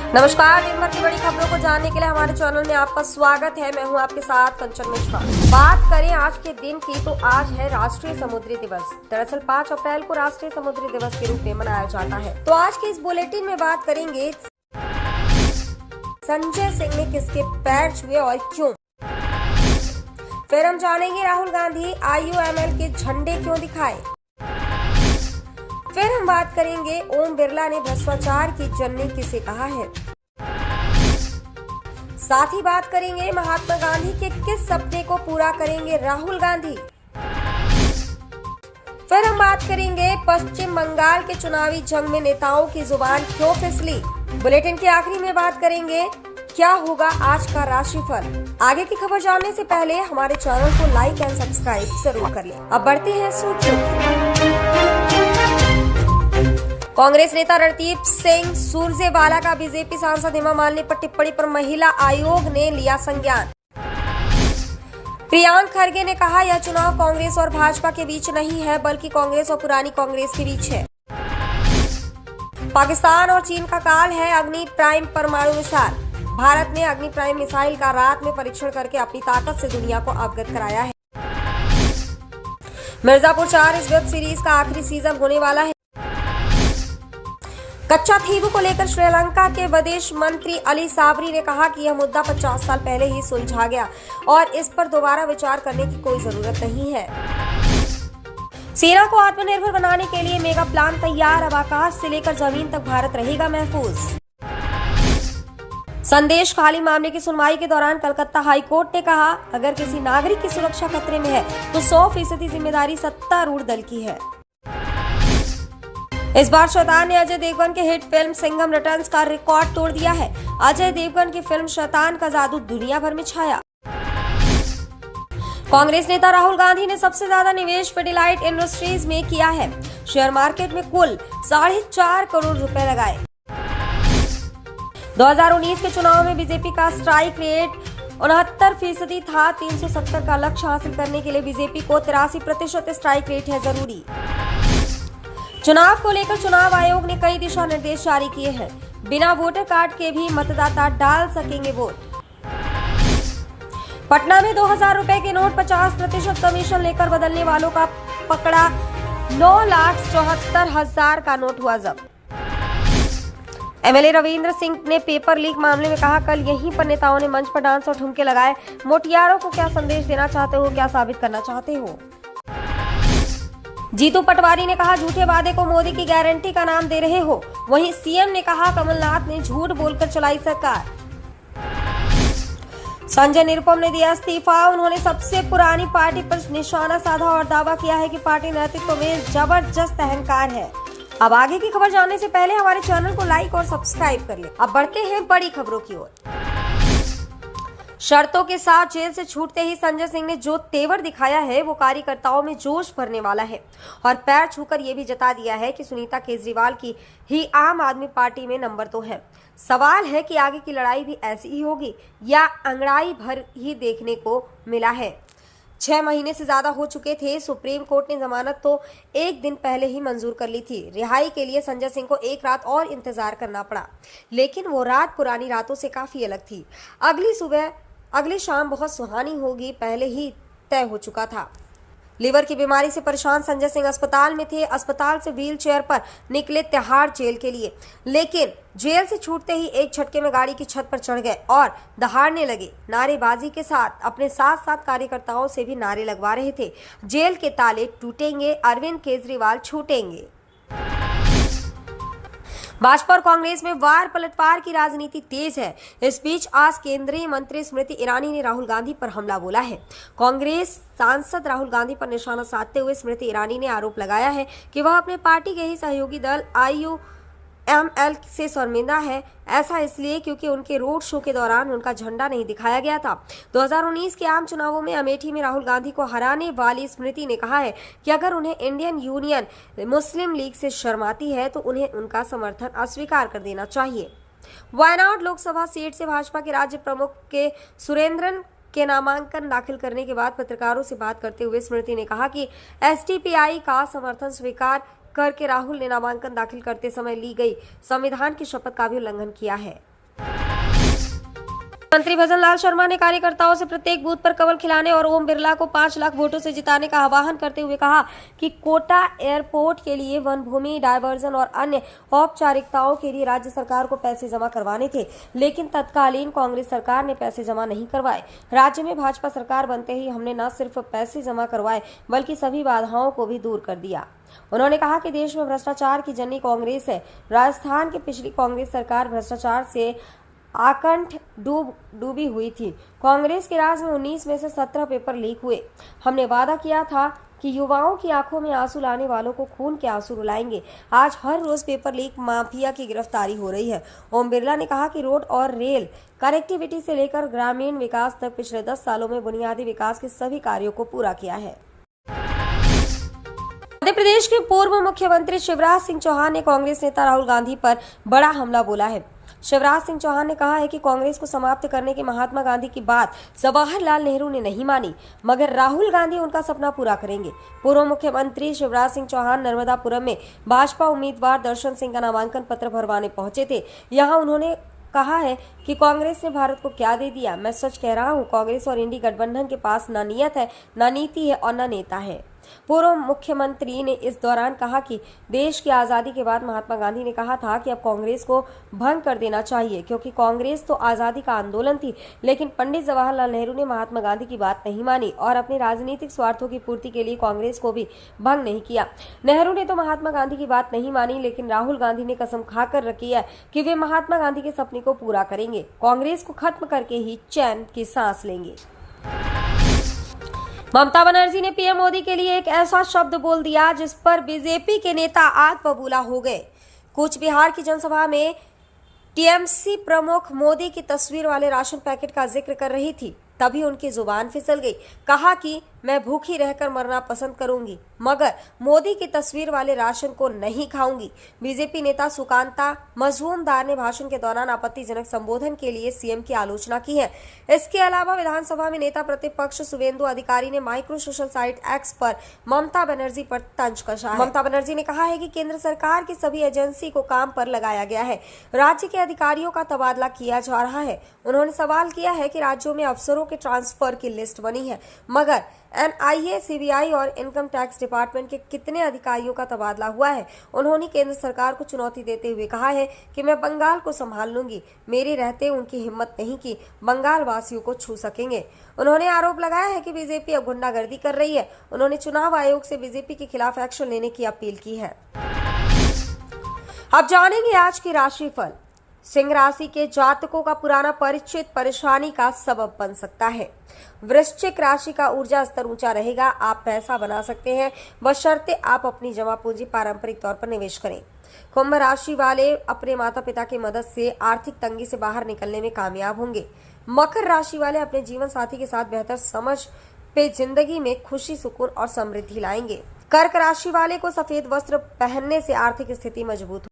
नमस्कार, दिन भर की बड़ी खबरों को जानने के लिए हमारे चैनल में आपका स्वागत है। मैं हूं आपके साथ कंचन मिश्रा। बात करें आज के दिन की तो आज है राष्ट्रीय समुद्री दिवस। दरअसल 5 अप्रैल को राष्ट्रीय समुद्री दिवस के रूप में मनाया जाता है। तो आज के इस बुलेटिन में बात करेंगे संजय सिंह ने किसके पैर छुए और क्यों। फिर हम जानेंगे राहुल गांधी IUML के झंडे क्यों दिखाए। फिर हम बात करेंगे ओम बिरला ने भ्रष्टाचार की जननी किसे कहा है। साथ ही बात करेंगे महात्मा गांधी के किस सपने को पूरा करेंगे राहुल गांधी। फिर हम बात करेंगे पश्चिम बंगाल के चुनावी जंग में नेताओं की जुबान क्यों फिसली। बुलेटिन के आखिरी में बात करेंगे क्या होगा आज का राशिफल। आगे की खबर जानने से पहले हमारे चैनल को लाइक एंड सब्सक्राइब जरूर कर लें। अब बढ़ते हैं सूची। कांग्रेस नेता रणदीप सिंह सुरजेवाला का बीजेपी सांसद हेमा मालिनी पर टिप्पणी पर महिला आयोग ने लिया संज्ञान। प्रियांक खरगे ने कहा यह चुनाव कांग्रेस और भाजपा के बीच नहीं है बल्कि कांग्रेस और पुरानी कांग्रेस के बीच है। पाकिस्तान और चीन का काल है अग्नि प्राइम परमाणु मिसाइल। भारत ने अग्नि प्राइम मिसाइल का रात में परीक्षण करके अपनी ताकत से दुनिया को अवगत कराया है। मिर्जापुर 4 इस वेब सीरीज का आखिरी सीजन होने वाला है। कच्चा थीवू को लेकर श्रीलंका के विदेश मंत्री अली साबरी ने कहा कि यह मुद्दा 50 साल पहले ही सुलझा गया और इस पर दोबारा विचार करने की कोई जरूरत नहीं है। सेना को आत्मनिर्भर बनाने के लिए मेगा प्लान तैयार। अब आकाश से लेकर जमीन तक भारत रहेगा महफूज। संदेश खाली मामले की सुनवाई के दौरान कलकत्ता हाईकोर्ट ने कहा अगर किसी नागरिक की सुरक्षा खतरे में है तो 100% जिम्मेदारी सत्तारूढ़ दल की है। इस बार शैतान ने अजय देवगन के हिट फिल्म सिंघम रिटर्न्स का रिकॉर्ड तोड़ दिया है। अजय देवगन की फिल्म शैतान का जादू दुनिया भर में छाया। कांग्रेस नेता राहुल गांधी ने सबसे ज्यादा निवेश पिडिलाइट इंडस्ट्रीज में किया है। शेयर मार्केट में कुल 4.5 करोड़ रुपए लगाए। 2019 के चुनाव में बीजेपी का स्ट्राइक रेट 69% था। 370 का लक्ष्य हासिल करने के लिए बीजेपी को 83% स्ट्राइक रेट है जरूरी। चुनाव को लेकर चुनाव आयोग ने कई दिशा निर्देश जारी किए हैं। बिना वोटर कार्ड के भी मतदाता डाल सकेंगे वोट। पटना में 2000 रुपए के नोट 50% कमीशन लेकर बदलने वालों का पकड़ा। 9,74,000 का नोट हुआ जब्त। MLA रविंद्र सिंह ने पेपर लीक मामले में कहा कल यहीं पर नेताओं ने मंच पर डांस और ठुमके लगाए। मोटियारों को क्या संदेश देना चाहते हो, क्या साबित करना चाहते हो। जीतू पटवारी ने कहा झूठे वादे को मोदी की गारंटी का नाम दे रहे हो। वहीं सीएम ने कहा कमलनाथ ने झूठ बोलकर चलाई सरकार। संजय निरुपम ने दिया इस्तीफा। उन्होंने सबसे पुरानी पार्टी पर निशाना साधा और दावा किया है कि पार्टी नेतृत्व में जबरदस्त अहंकार है। अब आगे की खबर जानने से पहले हमारे चैनल को लाइक और सब्सक्राइब कर लें। अब बढ़ते हैं बड़ी खबरों की ओर। शर्तों के साथ जेल से छूटते ही संजय सिंह ने जो तेवर दिखाया है वो कार्यकर्ताओं में जोश भरने वाला है और पैर छूकर ये भी जता दिया है कि सुनीता केजरीवाल की ही आम आदमी पार्टी में नंबर तो है। सवाल है कि आगे की लड़ाई भी ऐसी ही होगी या अंगड़ाई भर ही देखने को मिला है। 6 महीने से ज्यादा हो चुके थे। सुप्रीम कोर्ट ने जमानत तो एक दिन पहले ही मंजूर कर ली थी। रिहाई के लिए संजय सिंह को एक रात और इंतजार करना पड़ा, लेकिन वो रात पुरानी रातों से काफी अलग थी। अगली शाम बहुत सुहानी होगी पहले ही तय हो चुका था। लीवर की बीमारी से परेशान संजय सिंह अस्पताल में थे। अस्पताल से व्हील चेयर पर निकले तिहाड़ जेल के लिए, लेकिन जेल से छूटते ही एक झटके में गाड़ी की छत पर चढ़ गए और दहाड़ने लगे। नारेबाजी के साथ अपने साथ साथ कार्यकर्ताओं से भी नारे लगवा रहे थे। जेल के ताले टूटेंगे, अरविंद केजरीवाल छूटेंगे। भाजपा और कांग्रेस में वार पलटवार की राजनीति तेज है। इस बीच आज केंद्रीय मंत्री स्मृति ईरानी ने राहुल गांधी पर हमला बोला है। कांग्रेस सांसद राहुल गांधी पर निशाना साधते हुए स्मृति ईरानी ने आरोप लगाया है कि वह अपने पार्टी के ही सहयोगी दल IUML से शर्मिंदा है। ऐसा इसलिए क्योंकि उनके रोड शो के दौरान उनका झंडा नहीं दिखाया गया था। 2019 के आम चुनावों में अमेठी में राहुल गांधी को हराने वाली स्मृति ने कहा है कि अगर उन्हें इंडियन यूनियन मुस्लिम लीग से शर्माती है तो उन्हें उनका समर्थन अस्वीकार कर देना चाहिए। वायनाड लोकसभा सीट से भाजपा के राज्य प्रमुख के सुरेंद्रन के नामांकन दाखिल करने के बाद पत्रकारों से बात करते हुए स्मृति ने कहा कि SDPI का समर्थन स्वीकार करके राहुल ने नामांकन दाखिल करते समय ली गई संविधान की शपथ का भी उल्लंघन किया है। मंत्री भजन लाल शर्मा ने कार्यकर्ताओं से प्रत्येक बूथ पर कमल खिलाने और ओम बिरला को 5 लाख वोटों से जिताने का आह्वान करते हुए कहा कि कोटा एयरपोर्ट के लिए वन भूमि डायवर्जन और अन्य औपचारिकताओं के लिए राज्य सरकार को पैसे जमा करवाने थे, लेकिन तत्कालीन कांग्रेस सरकार ने पैसे जमा नहीं करवाए। राज्य में भाजपा सरकार बनते ही हमने न सिर्फ पैसे जमा करवाए बल्कि सभी बाधाओं को भी दूर कर दिया। उन्होंने कहा कि देश में भ्रष्टाचार की जननी कांग्रेस है। राजस्थान की पिछली कांग्रेस सरकार भ्रष्टाचार से आकंठ डूबी हुई थी। कांग्रेस के राज में 19 में से 17 पेपर लीक हुए। हमने वादा किया था कि युवाओं की आंखों में आंसू लाने वालों को खून के आंसू रुलाएंगे। आज हर रोज पेपर लीक माफिया की गिरफ्तारी हो रही है। ओम बिरला ने कहा कि रोड और रेल कनेक्टिविटी से लेकर ग्रामीण विकास तक पिछले 10 सालों में बुनियादी विकास के सभी कार्यों को पूरा किया है। मध्य प्रदेश के पूर्व मुख्यमंत्री शिवराज सिंह चौहान ने कांग्रेस नेता राहुल गांधी पर बड़ा हमला बोला है। शिवराज सिंह चौहान ने कहा है कि कांग्रेस को समाप्त करने की महात्मा गांधी की बात जवाहरलाल नेहरू ने नहीं मानी, मगर राहुल गांधी उनका सपना पूरा करेंगे। पूर्व मुख्यमंत्री शिवराज सिंह चौहान नर्मदापुरम में भाजपा उम्मीदवार दर्शन सिंह का नामांकन पत्र भरवाने पहुंचे थे। यहां उन्होंने कहा है कि कांग्रेस ने भारत को क्या दे दिया। मैं सच कह रहा हूं, कांग्रेस और इंडी गठबंधन के पास न नियत है, न नीति है और न नेता है। पूर्व मुख्यमंत्री ने इस दौरान कहा कि देश की आजादी के बाद महात्मा गांधी ने कहा था कि अब कांग्रेस को भंग कर देना चाहिए, क्योंकि कांग्रेस तो आजादी का आंदोलन थी, लेकिन पंडित जवाहरलाल नेहरू ने महात्मा गांधी की बात नहीं मानी और अपने राजनीतिक स्वार्थों की पूर्ति के लिए कांग्रेस को भी भंग नहीं किया। नेहरू ने तो महात्मा गांधी की बात नहीं मानी, लेकिन राहुल गांधी ने कसम खाकर रखी है कि वे महात्मा गांधी के सपने को पूरा करेंगे। कांग्रेस को खत्म करके ही चैन की सांस लेंगे। ममता बनर्जी ने पीएम मोदी के लिए एक ऐसा शब्द बोल दिया जिस पर बीजेपी के नेता आग बबूला हो गए। कूच बिहार की जनसभा में टीएमसी प्रमुख मोदी की तस्वीर वाले राशन पैकेट का जिक्र कर रही थी, तभी उनकी जुबान फिसल गई। कहा कि मैं भूखी रहकर मरना पसंद करूंगी, मगर मोदी की तस्वीर वाले राशन को नहीं खाऊंगी। बीजेपी नेता सुकांता मजूमदार ने भाषण के दौरान आपत्तिजनक संबोधन के लिए सीएम की आलोचना की है। इसके अलावा विधानसभा में नेता प्रतिपक्ष शुवेंदु अधिकारी ने माइक्रो सोशल साइट एक्स पर ममता बनर्जी पर तंज कसा है। ममता बनर्जी ने कहा है कि केंद्र सरकार की सभी एजेंसी को काम पर लगाया गया है, राज्य के अधिकारियों का तबादला किया जा रहा है। उन्होंने सवाल किया है कि राज्यों में अफसरों के ट्रांसफर की लिस्ट बनी है, मगर एनआईए, सीबीआई और इनकम टैक्स डिपार्टमेंट के कितने अधिकारियों का तबादला हुआ है। उन्होंने केंद्र सरकार को चुनौती देते हुए कहा है कि मैं बंगाल को संभाल लूंगी। मेरे रहते उनकी हिम्मत नहीं कि बंगाल वासियों को छू सकेंगे। उन्होंने आरोप लगाया है कि बीजेपी अब गुंडागर्दी कर रही है। उन्होंने चुनाव आयोग से बीजेपी के खिलाफ एक्शन लेने की अपील की है। अब जानेंगे आज की राशिफल। सिंह राशि के जातकों का पुराना परिचित परेशानी का सबब बन सकता है। वृश्चिक राशि का ऊर्जा स्तर ऊंचा रहेगा। आप पैसा बना सकते हैं, बशर्ते आप अपनी जमा पूंजी पारंपरिक तौर पर निवेश करें। कुंभ राशि वाले अपने माता पिता की मदद से आर्थिक तंगी से बाहर निकलने में कामयाब होंगे। मकर राशि वाले अपने जीवन साथी के साथ बेहतर समझ पे जिंदगी में खुशी, सुकून और समृद्धि लाएंगे। कर्क राशि वाले को सफेद वस्त्र पहनने से आर्थिक स्थिति मजबूत